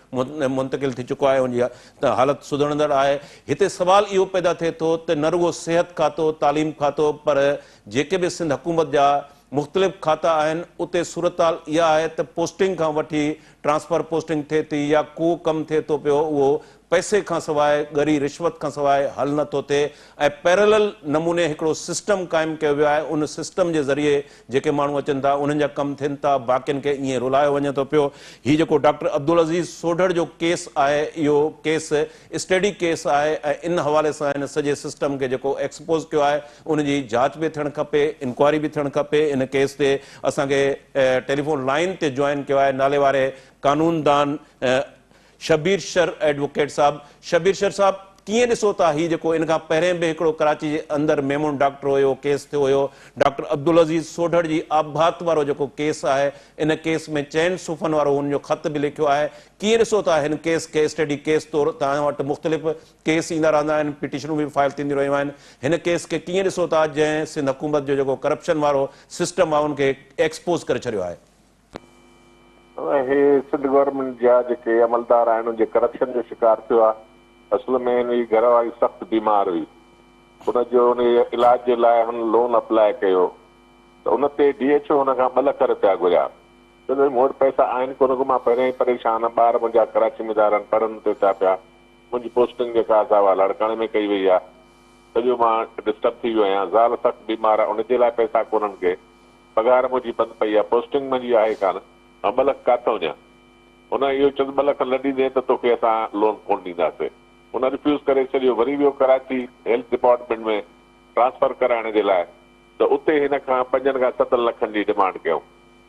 मुंतक़िल थी चुको आहे, उनजी त हालत सुधरंदड़ आहे। हिते सवाल इहो पैदा थिए थो त न रुगो सिहत खातो, तालीम खातो, पर जेके बि सिंध हुकूमत जा मुख़्तलिफ़ खाता आहिनि उते सूरताल इहा आहे त पोस्टिंग खां वठी ट्रांसफर पोस्टिंग थिए थी या को कमु थिए थो पियो उहो पैसे खां सवाइ, ॻरी रिश्वत खां सवाइ हल नथो थिए ऐं पैरेलल नमूने हिकिड़ो सिस्टम क़ाइमु कयो वियो आहे। उन सिस्टम जे ज़रिए जेके माण्हू अचनि था उन्हनि जा कमु थियनि था, बाक़ियुनि खे ईअं रुलायो वञे थो पियो। हीउ जेको डॉक्टर अब्दुल अज़ीज़ सोढड़ जो केस आहे इहो केस स्टडी केस आहे ऐं इन हवाले सां हिन सॼे सिस्टम खे जेको एक्सपोज़ कयो आहे उनजी जांच बि थियणु खपे, इंक्वायरी बि थियणु खपे। इन केस ते असांखे टेलीफोन लाइन ते जॉइन कयो आहे नाले वारे कानूनदान शबीर शर एडवोकेट साहब। शबीर शर साहब, कीअं ॾिसो था हीउ जेको इन खां पहिरें बि हिकिड़ो कराची जे अंदरि मेमून डॉक्टर हुयो, केस थियो हुयो, डॉक्टर अब्दुल अज़ीज़ सोढड़ जी आबात वारो जेको केस आहे, इन केस में 4 सूफ़नि वारो हुनजो ख़त बि लिखियो आहे। कीअं ॾिसो था हिन केस खे स्टडी केस तौरु? तव्हां वटि मुख़्तलिफ़ केस ईंदा रहंदा आहिनि, पिटीशनूं बि फाइल थींदियूं रहियूं आहिनि। हिन केस खे कीअं ॾिसो था जंहिं सिंध हुकूमत जो जेको करप्शन वारो सिस्टम आहे उनखे एक्सपोज़ करे छॾियो आहे?
हे सिंध गवर्नमेंट जा जेके अमलदार आहिनि उनजे करप्शन जो शिकार थियो आहे। असल में हिनजी घरवारी सख़्तु बीमार हुई, हुनजो उन इलाज जे लाइ हुन लोन अप्लाई कयो त उन ते DHO हुन खां 2 लख रुपया घुरिया। छो मूं वटि पैसा आहिनि कोन, को मां पहिरियों ई परेशान आहियां, ॿार मुंहिंजा कराची में था रहनि, पढ़नि ते था पिया, मुंहिंजी पोस्टिंग जेका आहे लड़काणे में कई वई आहे, सॼो मां डिस्टर्ब थी वियो आहियां, ज़ाल सख़्तु बीमार आहे, उनजे लाइ पैसा कोन्हनि खे, पघार मुंहिंजी बंदि पई आहे, पोस्टिंग मुंहिंजी आहे कान, 2 लख काथो वञा। हुन इहो चयो 2 लख लॾी ॾे त तोखे असां लोन कोन ॾींदासीं। हुन रिफ्यूज़ करे छॾियो। वरी वियो कराची हेल्थ डिपार्टमेंट में ट्रांसफर कराइण जे लाइ, त उते हिन खां 5 खां 7 लखनि जी डिमांड कयूं।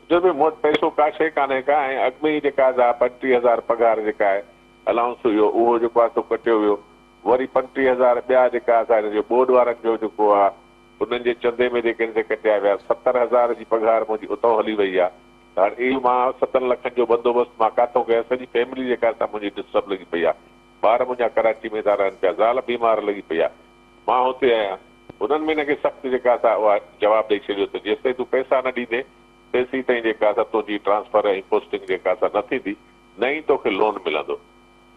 जो बि मूं वटि पैसो का शइ कान्हे का, ऐं अॻु में ई जेका आहे 35,000 पघार जेका आहे अलाउंस हुयो उहो जेको आहे सो कटियो वियो। वरी 35,000 ॿिया जेका आहे हिन जो बोर्ड वारनि जो जेको आहे उन्हनि जे चंदे में जेके हिन कटिया विया, 70,000 जी पघार मुंहिंजी उतां हली वई आहे। त हाणे इहो मां 7 लखनि जो बंदोबस्तु मां काथो कयां? सॼी फैमिली जेका आहे मुंहिंजी डिस्टर्ब लॻी पई आहे, ॿार मुंहिंजा कराची में था रहनि पिया, ज़ाल बीमार लॻी पई आहे, मां हुते आहियां। उन्हनि में हिनखे सख़्तु जेका आहे उहा जवाबु ॾेई छॾियो त जेसिताईं तूं पैसा न ॾींदे तेसीं ताईं जेका आहे तुंहिंजी ट्रांसफर ऐं पोस्टिंग जेका आहे न थींदी, न ई तोखे लोन मिलंदो।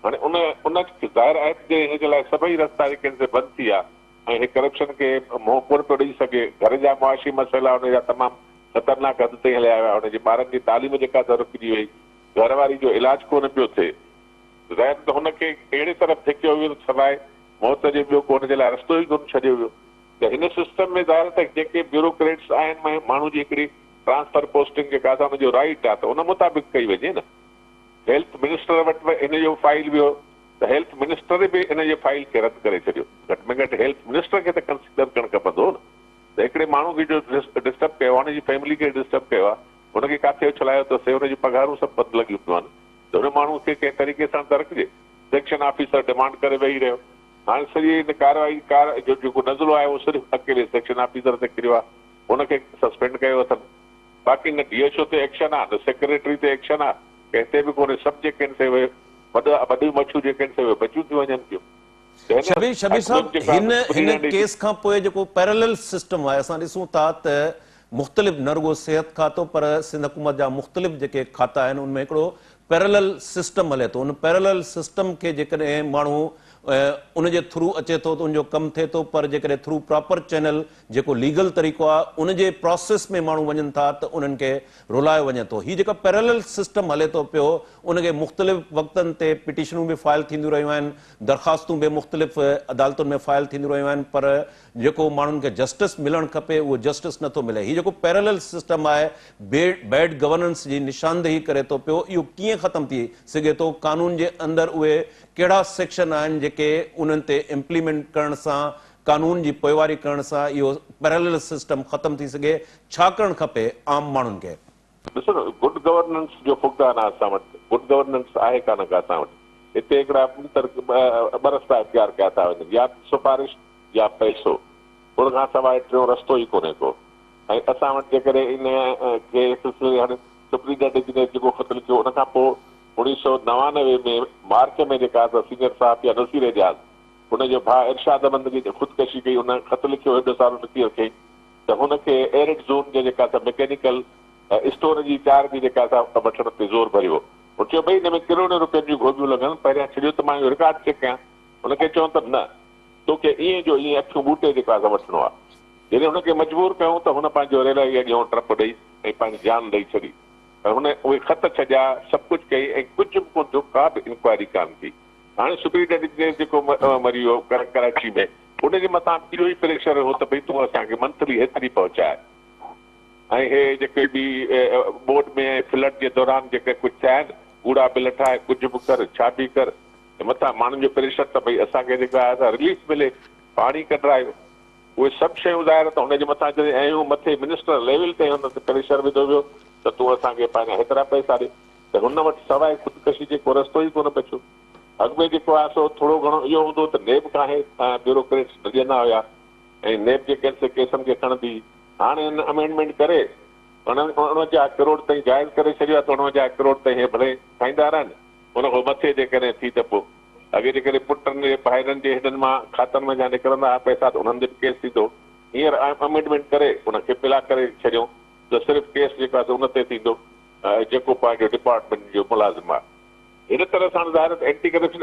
हाणे उन ज़ाहिर आहे जे हिन जे लाइ सभई रस्ता जेके आहिनि बंदि थी विया ऐं हे करप्शन खे मुंहुं कोन पियो ॾेई सघे। घर जा मुआशी मसइला हुनजा तमामु ख़तरनाक हद ताईं हलिया विया, हुनजे ॿारनि जी तालीम जेका रुकिजी वई, घरवारी जो इलाज कोन पियो थिए, ज़ाहिर त हुनखे अहिड़े तरफ़ धिकियो वियो सवाइ मौत जे ॿियो को हुनजे लाइ रस्तो ई कोन छॾियो वियो। त हिन सिस्टम में ज़ाहिर त जेके ब्यूरोक्रेट्स आहिनि, माण्हू जी हिकिड़ी ट्रांसफर पोस्टिंग जेका आहे हुनजो राइट आहे त उन मुताबिक़ कई वञे न। हेल्थ मिनिस्टर वटि बि हिन जो फाइल वियो त हेल्थ मिनिस्टर बि हिन जे फाइल खे रद्द करे छॾियो। घटि में घटि हेल्थ मिनिस्टर खे त कंसिडर करणु खपंदो न। त हिकिड़े माण्हू खे जो डिस्टर्ब कयो आहे, हुनजी फैमिली खे डिस्टर्ब कयो आहे, हुनखे किथे उछलायो अथसि, हुनजी पघारूं सभु बंदि लॻियूं पियूं आहिनि, त हुन माण्हू खे कंहिं तरीक़े सां त रखिजे। सेक्शन ऑफिसर डिमांड करे वेही रहियो
हाणे सॼी हिन कार्रवाई जो जेको नज़रो आहे उहो सिर्फ़ु अकेले सेक्शन ऑफिसर ते किरियो आहे, हुनखे सस्पेंड कयो अथनि। बाक़ी न DHO ते एक्शन आहे, न सेक्रेटरी ते एक्शन आहे, कंहिं ते बि कोन्हे। सभु जेके आहिनि से उहे वॾियूं मच्छूं जेके आहिनि से उहे बचियूं थी वञनि थियूं।
शबीर साहब, हिन केस खां पोइ जेको पैरेलल सिस्टम आहे, असां ॾिसूं था त मुख़्तलिफ़ न रुगो सिहत खातो पर सिंध हुकूमत जा मुख़्तलिफ़ जेके खाता आहिनि उनमें हिकिड़ो पैरेलल सिस्टम हले थो। उन पैरेलल सिस्टम खे जेकॾहिं माण्हू उन जे थ्रू अचे थो त उनजो कमु थिए थो, पर जेकॾहिं थ्रू प्रॉपर चैनल जेको लीगल तरीक़ो आहे उन जे प्रोसेस में माण्हू वञनि था त उन्हनि खे रुलायो वञे थो। हीअ जेका पैरेलल सिस्टम हले थो पियो, उनखे मुख़्तलिफ़ वक़्तनि ते पिटीशनूं बि फाइल थींदियूं रहियूं आहिनि, दरख़्वास्तूं बि मुख़्तलिफ़ अदालतुनि में फाइल थींदियूं रहियूं आहिनि, पर जेको माण्हुनि खे जस्टिस मिलणु खपे उहो जस्टिस नथो मिले। हीअ जेको पैरेलल सिस्टम आहे बैड गवर्नेंस जी निशानदेही करे थो पियो, इहो कीअं ख़तमु थी सघे थो? कानून जे अंदरि उहे कहिड़ा सेक्शन आहिनि जेके उन्हनि ते इम्प्लीमेंट करण सां, कानून जी पोइवारी करण सां इहो पैरेलल सिस्टम ख़तमु थी सघे? छा करणु खपे आम माण्हुनि खे?
ॾिसो न, गुड गवर्नेंस जो फुक़दान आहे असां वटि, गुड गवर्नेंस आहे कान का असां वटि। हिते हिकिड़ा ॿ रस्ता इख्तियार कया था वञनि, या सिफारिश या पैसो, हुन खां सवाइ टियों रस्तो ई कोन्हे को। ऐं असां वटि जेकॾहिं इन खे सिलसिले हाणे सुप्रींटेंडेंट ने जेको ख़त लिखियो, उन खां पोइ 1999 में मार्च में जेका सीनियर साहिब या नसीर एजाज़, हुनजो भाउ इरशाद अहमद खे ख़ुदकशी कई, हुन ख़त लिखियो हेॾो सारो लिखी रखियईं त हुनखे एरिड ज़ोन जे जेका मैकेनिकल स्टोर जी चार्ज जी जेका वठण ते ज़ोर भरियो। उहो चयो भई हिन में किरोड़नि रुपयनि जूं गोभियूं लॻनि, पहिरियां छॾियो त मां इहो रिकॉर्ड चेक कयां। हुनखे चयो त न, तोखे ईअं जो ईअं अखियूं ॿूटे जेका वठिणो आहे। जॾहिं हुनखे मजबूर कयूं त हुन पंहिंजो रेलवे अॻियां ट्रप ॾेई ऐं पंहिंजी जान ॾेई छॾी। ऐं हुन उहे ख़त छॾिया, सभु कुझु कई, ऐं कुझु बि कोन थियो, का बि इंक्वायरी कान थी। हाणे सुप्रींटेंडेंट जेको मरी वियो कराची में, उनजे मथां इहो ई प्रेशर हो त भई तूं असांखे मंथली हेतिरी पहुचाए। ऐं हे जेके बि बोर्ड में फ्लड जे दौरान जेके कुझु थिया आहिनि, कूड़ा बिल ठाहे, कुझु बि कर, छा बि कर, मथां माण्हुनि जो प्रेशर त भई असांखे जेका रिलीफ मिले, पाणी कढायो, उहे सभु शयूं ज़ाहिर त हुनजे मथां जॾहिं ऐं मथे मिनिस्टर लेवल ते हुन ते प्रेशर विधो वियो त तूं असांखे पंहिंजा हेतिरा पैसा ॾे, त हुन वटि सवाइ ख़ुदकशी जेको रस्तो ई कोन बचियो। अॻु में जेको आहे सो थोरो घणो इहो हूंदो त नेब खां ब्यूरोक्रेट्स ॾिजंदा हुया ऐं नेब जे केसनि खे खणंदी। हाणे हिन अमेंडमेंट करे 49 करोड़ ताईं जाइज़ करे छॾियो आहे, त 49 करोड़ ताईं हे भले खाईंदा रहनि, हुन खां मथे जेकॾहिं थी त पोइ अॻे जेकॾहिं पुटनि जे भाइरनि जे हिननि मां खातनि में जा निकिरंदा पैसा त उन्हनि ते केस थींदो। हींअर अमेंडमेंट करे उनखे पिला करे छॾियो त सिर्फ़ु केस जेको आहे उन ते थींदो जेको पंहिंजो डिपार्टमेंट जो मुलाज़िम आहे। हिन तरह सां ज़ाहिर त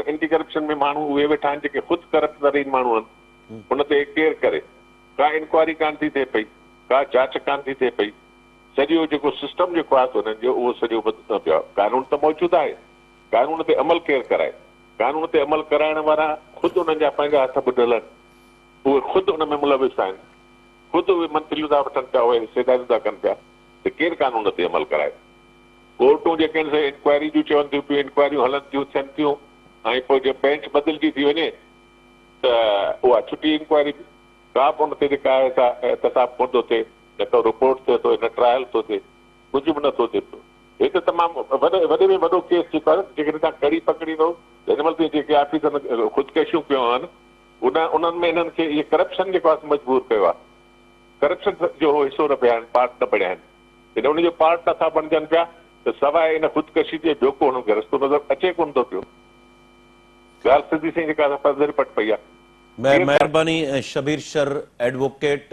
एंटी करप्शन में माण्हू उहे वेठा आहिनि जेके ख़ुदि करप्ट तरीन माण्हू आहिनि, हुन ते केयर करे का इंक्वायरी कान थी थिए पई, का जांच कान थी थिए पई। सॼो जेको सिस्टम जेको आहे हुननि जो उहो सॼो बदिलंदो पियो आहे। कानून त मौजूदु आहे, कानून ते अमल केरु कराए? कानून ते अमल कराइण वारा ख़ुदि उन्हनि जा पंहिंजा हथ ॿुधल आहिनि, उहे ख़ुदि उन में मुलविस आहिनि, ख़ुदि उहे मंत्रियूं था वठनि पिया, उहे हिसेदारियूं था कनि पिया, त केरु कानून ते अमल कराए? कोर्टूं जेके आहिनि से इंक्वायरी जूं चवनि थियूं पियूं, इंक्वायरियूं हलनि थियूं, थियनि थियूं, ऐं पोइ जो बेंच बदिलजी थी वञे त उहा छुटी इंक्वायरी, का बि उन ते जेका आहे एहतसाब कोन थो थिए, न को रिपोर्ट थिए थो, न ट्रायल थो थिए, कुझु बि नथो थिए पियो। हे त तमामु वॾे में वॾो केस जेको आहे, जेकॾहिं तव्हां कड़ी पकड़ींदो त हिन महिल जेके ऑफिसर ख़ुदकशियूं कयूं आहिनि उन्हनि में हिननि खे इहे करप्शन जेको आहे मजबूर कयो आहे। करप्शन जो हिसो न पिया आहिनि, पार्ट न पढ़िया आहिनि, जॾहिं उनजो पार्ट नथा बणजनि पिया त सवाइ इन ख़ुदकशी जे ॿियो को हुननि खे रस्तो नज़र अचे कोन थो पियो। ॻाल्हि सिधी साईं जेका पधर पट पई आहे।
महिरबानी शबीर शर एडवोकेट।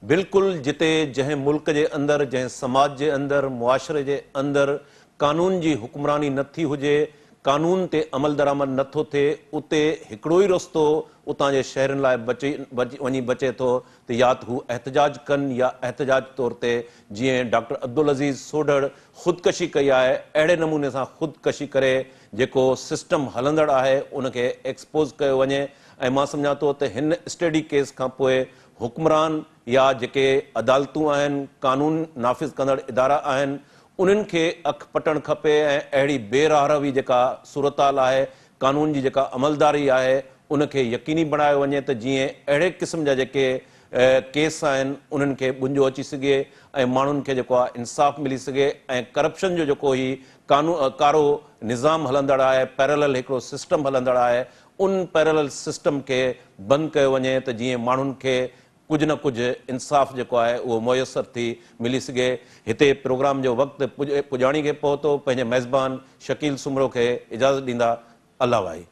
बिल्कुलु जिते जंहिं मुल्क जे अंदरि, जंहिं समाज जे अंदरि, मुआशरे जे अंदरि कानून जी हुक्मरानी नथी हुजे, कानून ते अमल दरामद नथो थिए, उते हिकिड़ो ई रस्तो उतां जे शहरनि लाइ वञी बचे थो त या त हू एहतजाज कनि या एहतजाज तौर ते जीअं डॉक्टर अब्दुल अज़ीज़ सोढड़ ख़ुदकशी कई आहे, अहिड़े नमूने सां ख़ुदकशी करे जेको सिस्टम हलंदड़ आहे उनखे एक्सपोज़ कयो वञे। ऐं मां सम्झां थो त हिन स्टडी केस खां पोइ हुक्मरान या जेके अदालतूं आहिनि, कानून नाफ़िज़ कंदड़ इदारा आहिनि, उन्हनि खे अखि पटणु खपे ऐं अहिड़ी बेरहरवी जेका सूरताल आहे, कानून जी जेका अमलदारी आहे, उनखे यकीनी बणायो वञे त जीअं अहिड़े क़िस्म जा जेके केस आहिनि उन्हनि खे बुंजो अची सघे ऐं माण्हुनि खे जेको आहे इंसाफ़ मिली सघे ऐं करप्शन जो जेको ही कारो निज़ाम हलंदड़ आहे, पैरेलल हिकिड़ो सिस्टम हलंदड़ आहे, उन पैरेलल सिस्टम के बंद कयो वञे त जीअं माण्हुनि खे कुछ न कुछ इंसाफ़ जेको आहे उहो मुयसर थी मिली सघे। हिते प्रोग्राम जो वक़्तु पुॼाणी के पहुतो। पंहिंजे मेज़बान शकील सुमरो खे इजाज़त ॾींदा। अल्लाह वाही।